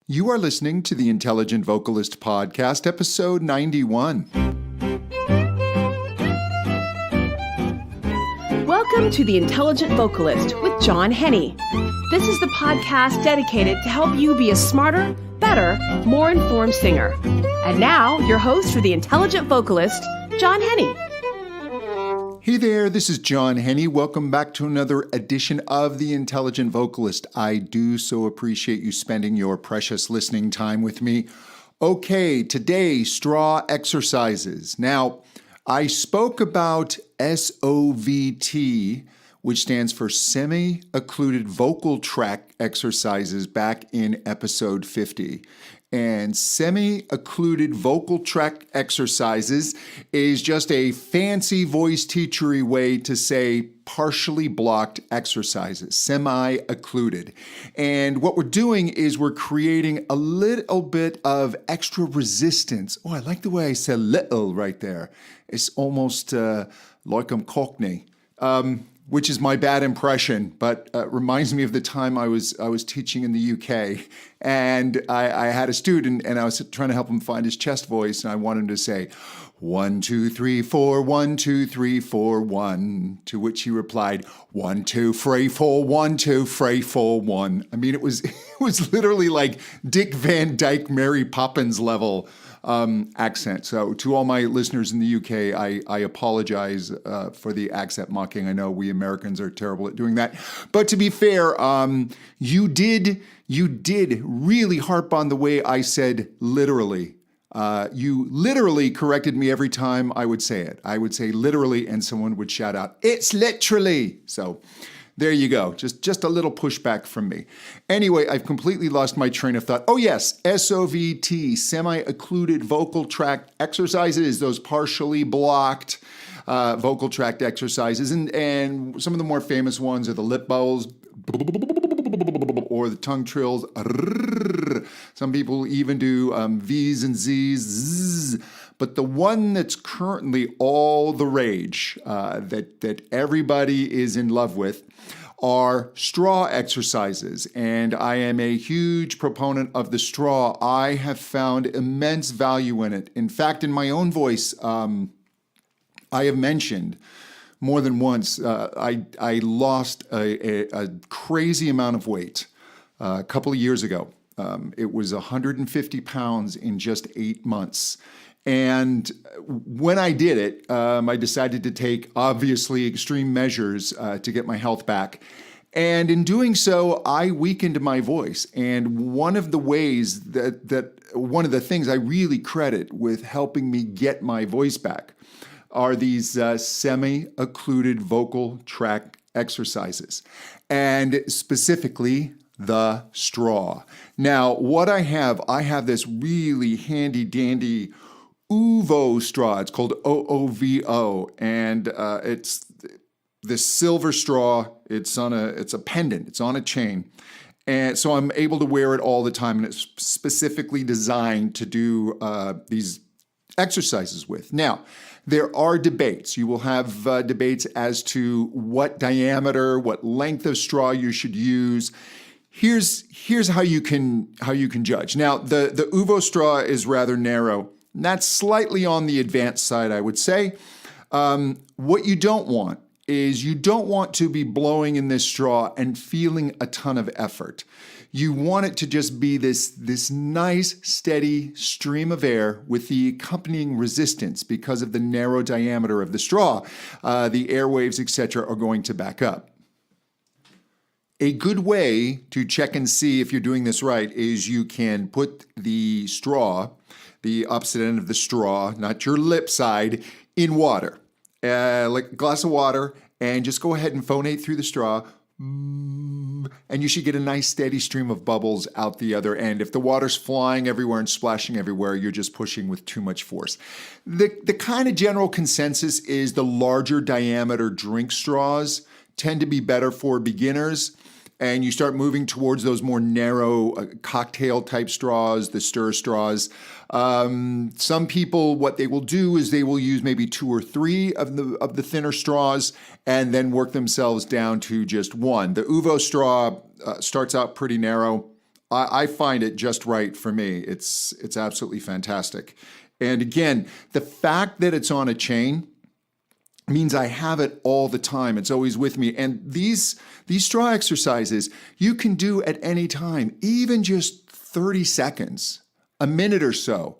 You are listening to the Intelligent Vocalist Podcast, episode 91. Welcome to The Intelligent Vocalist with John Henny. This is the podcast dedicated to help you be a smarter, better, more informed singer. And now, your host for The Intelligent Vocalist, John Henny. Hey there, this is John Henny. Welcome back to another edition of The Intelligent Vocalist. I do so appreciate you spending your precious listening time with me. Okay, today, straw exercises. Now, I spoke about SOVT, which stands for semi-occluded vocal tract exercises, back in episode 50. And semi-occluded vocal tract exercises is just a fancy voice teachery way to say partially blocked exercises, semi-occluded. And what we're doing is we're creating a little bit of extra resistance. Oh, I like the way I said little right there. It's almost like I'm Cockney. Which is my bad impression, but reminds me of the time I was teaching in the UK, and I had a student, and I was trying to help him find his chest voice, and I wanted him to say, 1, 2, 3, 4, 1, 2, 3, 4, 1, to which he replied, 1, 2, 3, 4, 1, 2, 3, 4, 1. I mean, it was literally like Dick Van Dyke, Mary Poppins level accent. So to all my listeners in the UK, I apologize for the accent mocking. I know we Americans are terrible at doing that. But to be fair, you did really harp on the way I said literally. You literally corrected me every time I would say it. I would say literally, and someone would shout out, "It's literally." So there you go. Just a little pushback from me. Anyway, I've completely lost my train of thought. Oh yes, SOVT, semi-occluded vocal tract exercises, those partially blocked vocal tract exercises. And some of the more famous ones are the lip bubbles, or the tongue trills. Some people even do V's and Z's. But the one that's currently all the rage, that everybody is in love with, are straw exercises. And I am a huge proponent of the straw. I have found immense value in it. In fact, in my own voice, I have mentioned more than once, I lost a crazy amount of weight a couple of years ago. It was 150 pounds in just 8 months. And when I did it, I decided to take, obviously, extreme measures to get my health back. And in doing so, I weakened my voice. And one of the ways one of the things I really credit with helping me get my voice back are these semi-occluded vocal tract exercises, and specifically the straw. Now, what I have this really handy dandy OOVO straw. It's called OOVO, and it's this silver straw. It's a pendant. It's on a chain, and so I'm able to wear it all the time. And it's specifically designed to do these exercises with. Now, there are debates. You will have debates as to what diameter, what length of straw you should use. Here's how you can judge. Now, the OOVO straw is rather narrow. And that's slightly on the advanced side, I would say. What you don't want is you don't want to be blowing in this straw and feeling a ton of effort. You want it to just be this nice, steady stream of air with the accompanying resistance because of the narrow diameter of the straw. The airwaves, etc., are going to back up. A good way to check and see if you're doing this right is you can put the straw, the opposite end of the straw, not your lip side, in water. Like a glass of water, and just go ahead and phonate through the straw, and you should get a nice steady stream of bubbles out the other end. If the water's flying everywhere and splashing everywhere, you're just pushing with too much force. The kind of general consensus is the larger diameter drink straws tend to be better for beginners. And you start moving towards those more narrow cocktail type straws, the stir straws. Some people, what they will do is they will use maybe 2 or 3 of the thinner straws and then work themselves down to just one. The OOVO straw starts out pretty narrow. I find it just right for me. It's absolutely fantastic. And again, the fact that it's on a chain means I have it all the time. It's always with me. And these straw exercises you can do at any time, even just 30 seconds, a minute or so,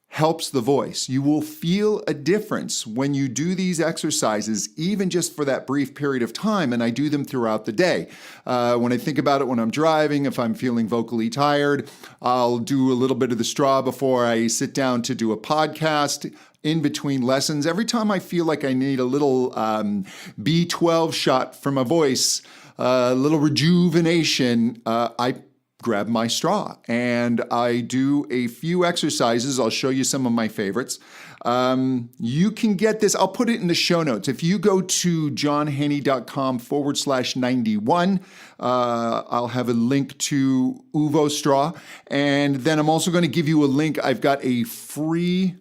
helps the voice. You will feel a difference when you do these exercises, even just for that brief period of time. And I do them throughout the day. When I think about it, when I'm driving, if I'm feeling vocally tired, I'll do a little bit of the straw before I sit down to do a podcast. In between lessons, every time I feel like I need a little B12 shot for my voice, a little rejuvenation, I grab my straw and I do a few exercises. I'll show you some of my favorites. You can get this. I'll put it in the show notes. If you go to johnhenny.com/91, I'll have a link to Uvo straw. And then I'm also going to give you a link. I've got a free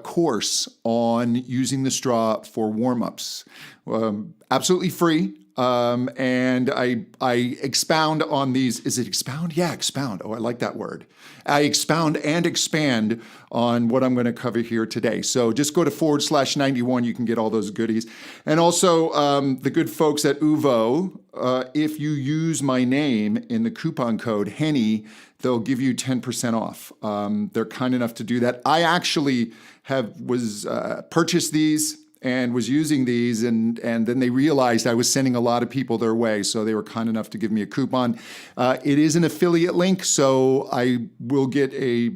course on using the straw for warm-ups. Absolutely free. And I expound on these. Is it expound? Yeah, expound. Oh, I like that word. I expound and expand on what I'm going to cover here today. So just go to /91. You can get all those goodies. And also the good folks at Uvo, if you use my name in the coupon code Henny, they'll give you 10% off. They're kind enough to do that. I actually purchased these and was using these, and then they realized I was sending a lot of people their way, so they were kind enough to give me a coupon. It is an affiliate link, so I will get a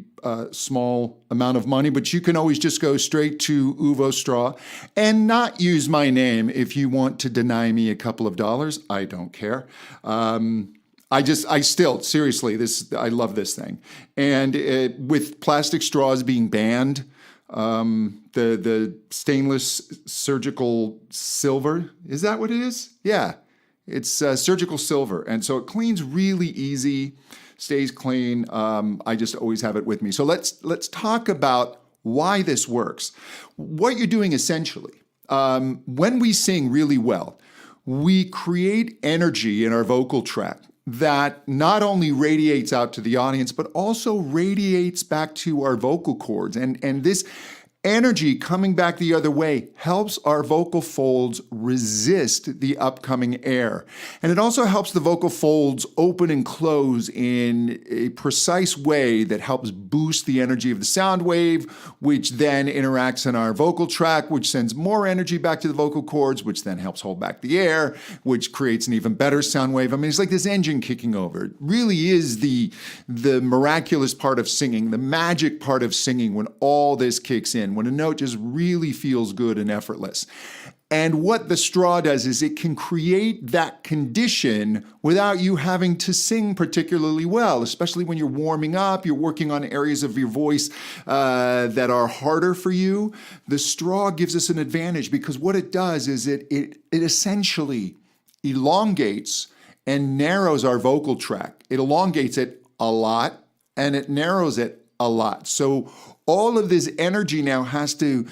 small amount of money, but you can always just go straight to Uvo Straw and not use my name if you want to deny me a couple of dollars. I don't care. Seriously, I love this thing. And with plastic straws being banned, the stainless surgical silver, is that what it is? Yeah, it's surgical silver. And so it cleans really easy, stays clean. I just always have it with me. So let's talk about why this works. What you're doing essentially, when we sing really well, we create energy in our vocal tract that not only radiates out to the audience, but also radiates back to our vocal cords. And this energy coming back the other way helps our vocal folds resist the upcoming air. And it also helps the vocal folds open and close in a precise way that helps boost the energy of the sound wave, which then interacts in our vocal tract, which sends more energy back to the vocal cords, which then helps hold back the air, which creates an even better sound wave. I mean, it's like this engine kicking over. It really is the miraculous part of singing, the magic part of singing when all this kicks in, when a note just really feels good and effortless. And what the straw does is it can create that condition without you having to sing particularly well, especially when you're warming up, you're working on areas of your voice that are harder for you. The straw gives us an advantage because what it does is it essentially elongates and narrows our vocal tract. It elongates it a lot and it narrows it a lot. So all of this energy now has to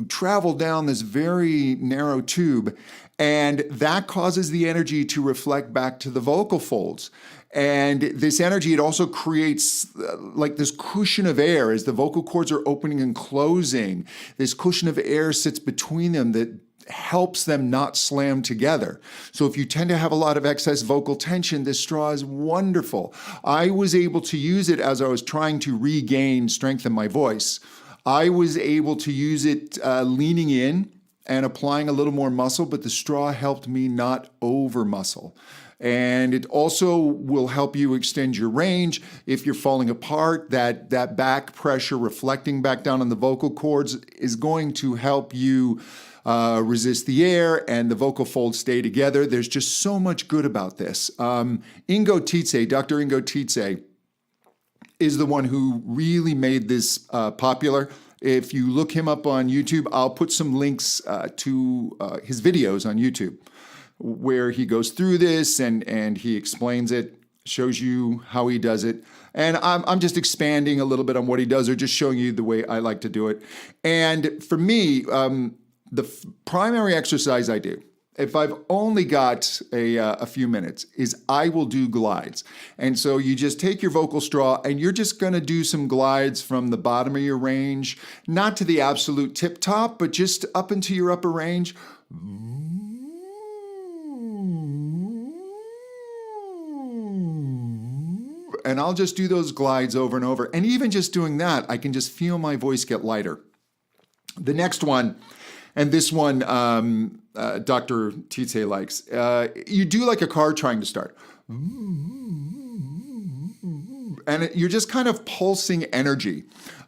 travel down this very narrow tube, and that causes the energy to reflect back to the vocal folds. And this energy, it also creates like this cushion of air as the vocal cords are opening and closing. This cushion of air sits between them that helps them not slam together. So if you tend to have a lot of excess vocal tension, this straw is wonderful. I was able to use it as I was trying to regain strength in my voice. I was able to use it leaning in and applying a little more muscle, but the straw helped me not over muscle. And it also will help you extend your range. If you're falling apart, that back pressure reflecting back down on the vocal cords is going to help you resist the air and the vocal folds stay together. There's just so much good about this. Dr. Ingo Tietze is the one who really made this popular. If you look him up on YouTube, I'll put some links to his videos on YouTube where he goes through this and he explains it, shows you how he does it. And I'm just expanding a little bit on what he does or just showing you the way I like to do it. And for me, the primary exercise I do if I've only got a few minutes, is I will do glides. And so you just take your vocal straw and you're just going to do some glides from the bottom of your range, not to the absolute tip top, but just up into your upper range. And I'll just do those glides over and over. And even just doing that, I can just feel my voice get lighter. The next one, and this one Dr. Tite likes, you do like a car trying to start. And you're just kind of pulsing energy.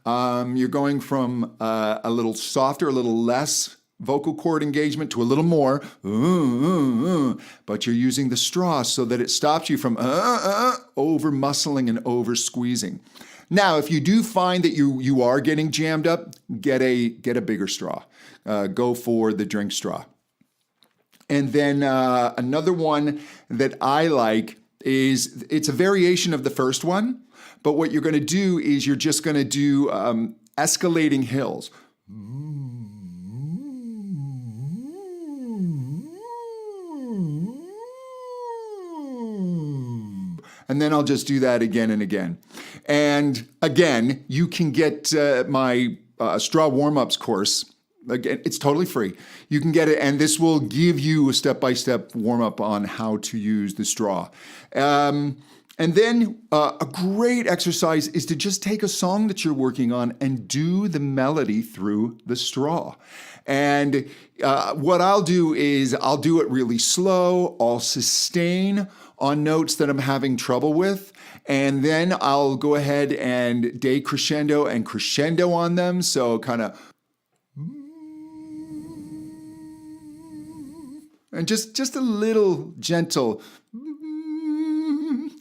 You're going from a little softer, a little less vocal cord engagement to a little more, but you're using the straw so that it stops you from over muscling and over squeezing. Now, if you do find that you are getting jammed up, get a bigger straw. Go for the drink straw. And then another one that I like is, it's a variation of the first one, but what you're going to do is you're just going to do Escalating Hills. And then I'll just do that again and again. And again, you can get my straw warm-ups course. Again, it's totally free. You can get it, and this will give you a step-by-step warm-up on how to use the straw. And then a great exercise is to just take a song that you're working on and do the melody through the straw. And what I'll do is I'll do it really slow. I'll sustain on notes that I'm having trouble with. And then I'll go ahead and decrescendo and crescendo on them. So kind of, and just a little gentle,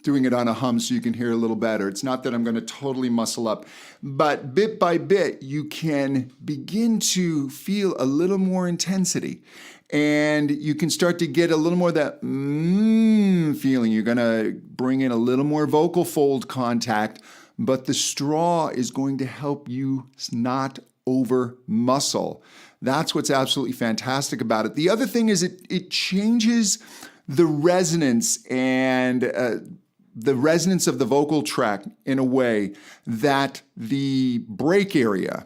doing it on a hum so you can hear a little better. It's not that I'm going to totally muscle up, but bit by bit, you can begin to feel a little more intensity. And you can start to get a little more of that feeling. You're going to bring in a little more vocal fold contact, but the straw is going to help you not over muscle. That's what's absolutely fantastic about it. The other thing is it changes the resonance and the resonance of the vocal tract in a way that the break area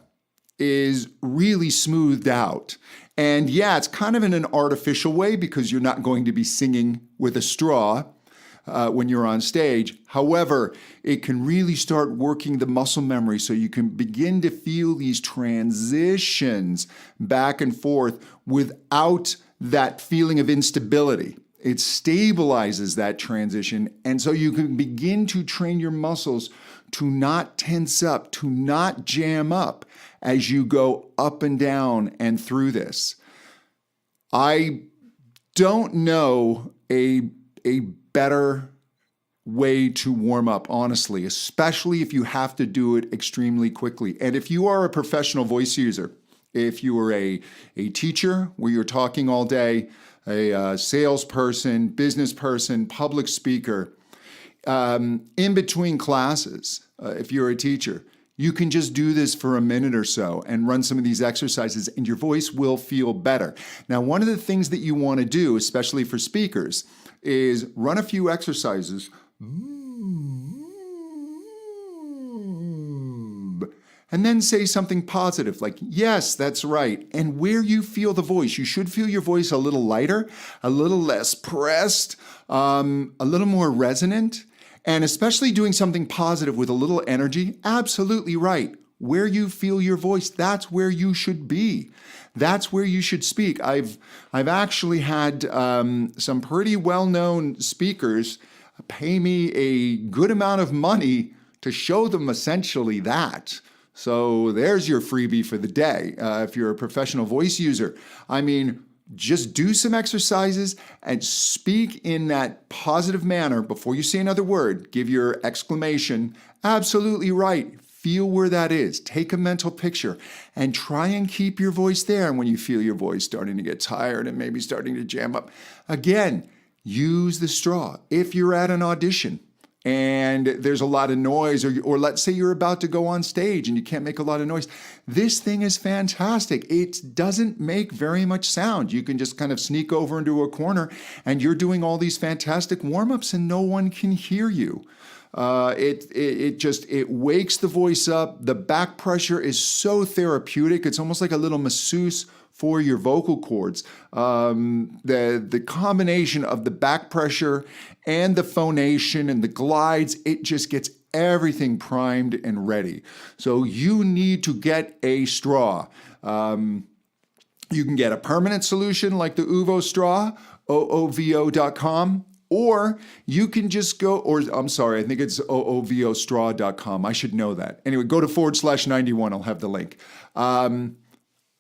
is really smoothed out. And yeah, it's kind of in an artificial way because you're not going to be singing with a straw when you're on stage. However, it can really start working the muscle memory so you can begin to feel these transitions back and forth without that feeling of instability. It stabilizes that transition, and so you can begin to train your muscles to not tense up, to not jam up as you go up and down and through this. I don't know a better way to warm up, honestly, especially if you have to do it extremely quickly. And if you are a professional voice user, if you are a teacher where you're talking all day, a salesperson, business person, public speaker, in between classes, if you're a teacher, you can just do this for a minute or so and run some of these exercises and your voice will feel better. Now, one of the things that you want to do, especially for speakers, is run a few exercises and then say something positive like, yes, that's right. And where you feel the voice, you should feel your voice a little lighter, a little less pressed, a little more resonant, and especially doing something positive with a little energy. Absolutely right. Where you feel your voice, that's where you should be. That's where you should speak. I've actually had some pretty well-known speakers pay me a good amount of money to show them essentially that. So there's your freebie for the day. If you're a professional voice user, I mean, just do some exercises and speak in that positive manner before you say another word. Give your exclamation. Absolutely right. Feel where that is. Take a mental picture and try and keep your voice there. And when you feel your voice starting to get tired and maybe starting to jam up, again, use the straw. If you're at an audition, and there's a lot of noise, or let's say you're about to go on stage and you can't make a lot of noise. This thing is fantastic. It doesn't make very much sound. You can just kind of sneak over into a corner and you're doing all these fantastic warm-ups and no one can hear you. It wakes the voice up. The back pressure is so therapeutic. It's almost like a little masseuse for your vocal cords. The combination of the back pressure and the phonation and the glides, it just gets everything primed and ready. So you need to get a straw. You can get a permanent solution like the Uvo straw, oovo.com. Or you can just go, I think it's oovostraw.com. I should know that. Anyway, go to /91. I'll have the link.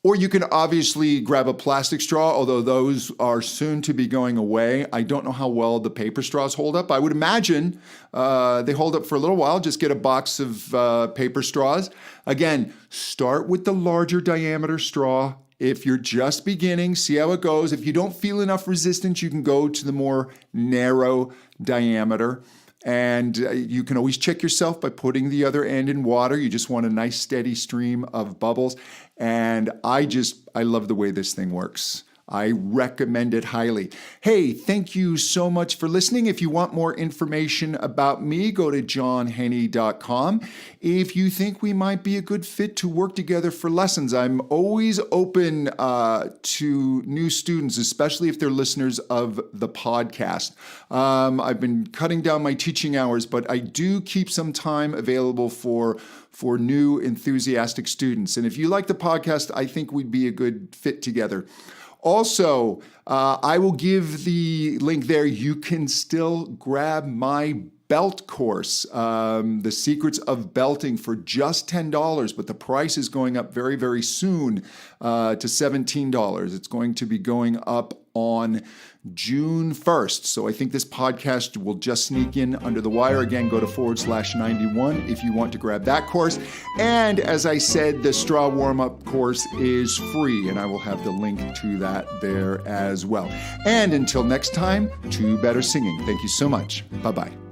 Or you can obviously grab a plastic straw, although those are soon to be going away. I don't know how well the paper straws hold up. I would imagine they hold up for a little while. Just get a box of paper straws. Again, start with the larger diameter straw. If you're just beginning, see how it goes. If you don't feel enough resistance, you can go to the more narrow diameter. And you can always check yourself by putting the other end in water. You just want a nice steady stream of bubbles. And I love the way this thing works. I recommend it highly. Hey, thank you so much for listening. If you want more information about me, go to johnhenny.com. If you think we might be a good fit to work together for lessons, I'm always open to new students, especially if they're listeners of the podcast. I've been cutting down my teaching hours, but I do keep some time available for new enthusiastic students. And if you like the podcast, I think we'd be a good fit together. Also, I will give the link there. You can still grab my belt course, The Secrets of Belting, for just $10, but the price is going up very, very soon to $17. It's going to be going up on June 1st. So I think this podcast will just sneak in under the wire. Again, go to /91 if you want to grab that course. And as I said, the straw warm-up course is free, and I will have the link to that there as well. And until next time, to better singing. Thank you so much. Bye-bye.